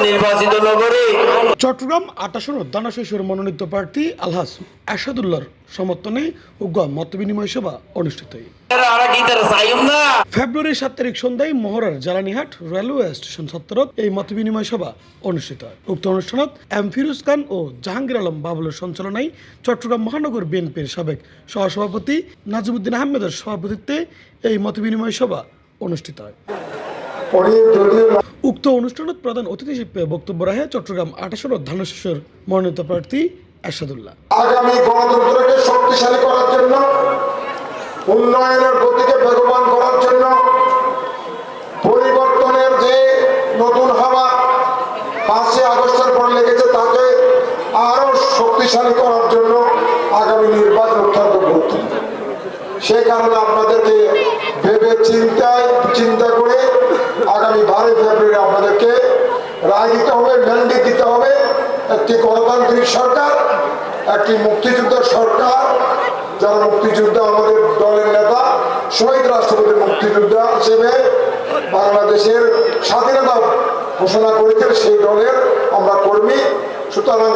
নির্বাচিত নগরী। চট্টগ্রাম 28 দানা শিশুর মনোনীত প্রার্থী আলহাজ এরশাদুল্লাহর সমর্থনে উগ্র মতবিনিময় সভা অনুষ্ঠিত হয়। ফেব্রুয়ারি 7 তারিখ সন্ধ্যায় মহড়ার জ্বালানিহাট রেলওয়ে স্টেশন চত্বরত এই মতবিনিময় সভা অনুষ্ঠিত হয়। উক্ত অনুষ্ঠানত এম ফিরোজ খান ও জাহাঙ্গীর আলম বাবুলের সঞ্চালনায় চট্টগ্রাম মহানগর বিএনপির সাবেক সহসভাপতি নাজিমুদ্দিন আহমেদের সভাপতিত্বে এই মতবিনিময় সভা অনুষ্ঠিত হয়। উক্ত অনুষ্ঠানত প্রধান অতিথি হিসেবে বক্তব্য রাখে চট্টগ্রাম 28 ধানা শিশুর মনোনীত প্রার্থী এরশাদুল্লাহ। আগামী গণতন্ত্রকে শক্তিশালী করার জন্য, উন্নয়নের গতিকে বেগবান করার জন্য, পরিবর্তনের যে নতুন হাওয়া 5 আগস্টের পর লেগেছে তাকে আরো শক্তিশালী করার জন্য আগামী নির্বাচন অত্যন্ত গুরুত্বপূর্ণ। সেই কারণে আপনাদেরকে ভেবে চিন্তা করে আগামী 12 ফেব্রুয়ারি আপনাদেরকে রায় দিতে হবে, ম্যান্ডেট দিতে হবে। একটি গণতান্ত্রিক সরকার, একটি মুক্তিযুদ্ধের সরকার, যারা মুক্তিযুদ্ধ আমাদের দলের নেতা শহীদ রাষ্ট্রপতি মুক্তিযোদ্ধা হিসেবে বাংলাদেশের স্বাধীনতা ঘোষণা করেছেন, সেই দলের আমরা কর্মী। সুতরাং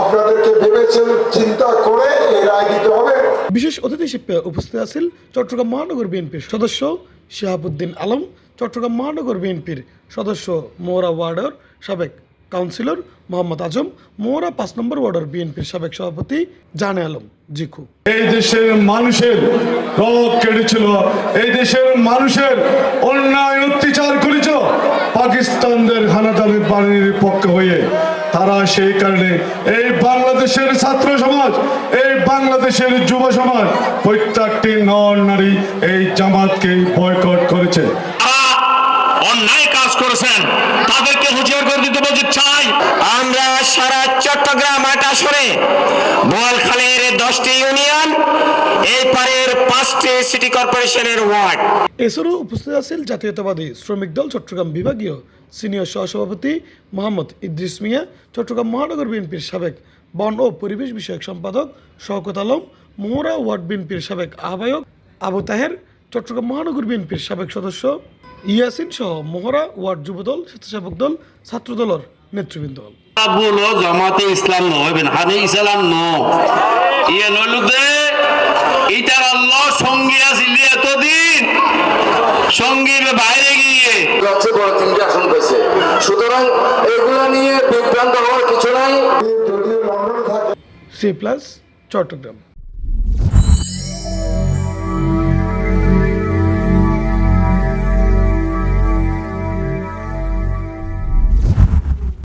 আপনাদেরকে ভেবেছেন চিন্তা করে এই রায় দিতে হবে। বিশেষ অতিথি হিসেবে উপস্থিত আছেন চট্টগ্রাম মহানগর বিএনপির সদস্য শিহাবুদ্দিন আলম, চট্টগ্রাম মহানগর বিএনপির সদস্য মৌরা ওয়ার্ডের সাবেক কাউন্সিলর মোহাম্মদ আজম, মৌরা 5 নম্বর ওয়ার্ডের বিএনপির সাবেক সভাপতি জানে আলম জিকু। এই দেশের মানুষের রক কেটেছিল, এই দেশের মানুষের অন্যায় অত্যাচার করেছিল পাকিস্তানদের হানাদারের বাহিনীর পক্ষে হয়ে। তারা সেই কারণে এই বাংলাদেশের ছাত্র সমাজ, এই বাংলাদেশের যুব সমাজ, প্রত্যেকটি নর নারী এই জামাতকে বয়কট করেছে। অন্যায় কাজ করেছেন, তাদেরকে হুঁশিয়ার করে দিতে বলতে চাই। আমরা সারা চট্টগ্রাম 8 আসনে বোয়ালখালীর 10টি ইউনিয়ন, এই পারের 5টি সিটি কর্পোরেশনের ওয়ার্ড। এছাড়াও উপস্থিত আছেন জাতীয়তাবাদী শ্রমিক দল চট্টগ্রাম বিভাগীয় সিনিয়র সহসভাপতি মোহাম্মদ ইদ্রিস মিয়া, চট্টগ্রাম মহানগর বিএনপির সাবেক বন ও পরিবেশ বিষয়ক সম্পাদক শওকত আলম, মৌরা ওয়ার্ড বিএনপির সাবেক আহ্বায়ক আবু তাহের, চট্টগ্রাম মহানগর বিএনপির সাবেক সদস্য ইয়াসিন সহ মহড়া ওয়ার্ড যুবদল, স্বেচ্ছাসেবক দল, ছাত্রদলের নেতৃবৃন্দ। বলো জামাতে ইসলাম নবেন, হানে ইসলাম ন ইয়ে নলুদে ইটার আল্লাহ সঙ্গী আছিল এতদিন, সঙ্গীর বাইরে গিয়ে সবচেয়ে বড় 3টি আসন পেয়েছে। সুতরাং এগুলো নিয়ে বিভ্রান্ত হওয়ার কিছু নাই। C+ চট্টগ্রাম।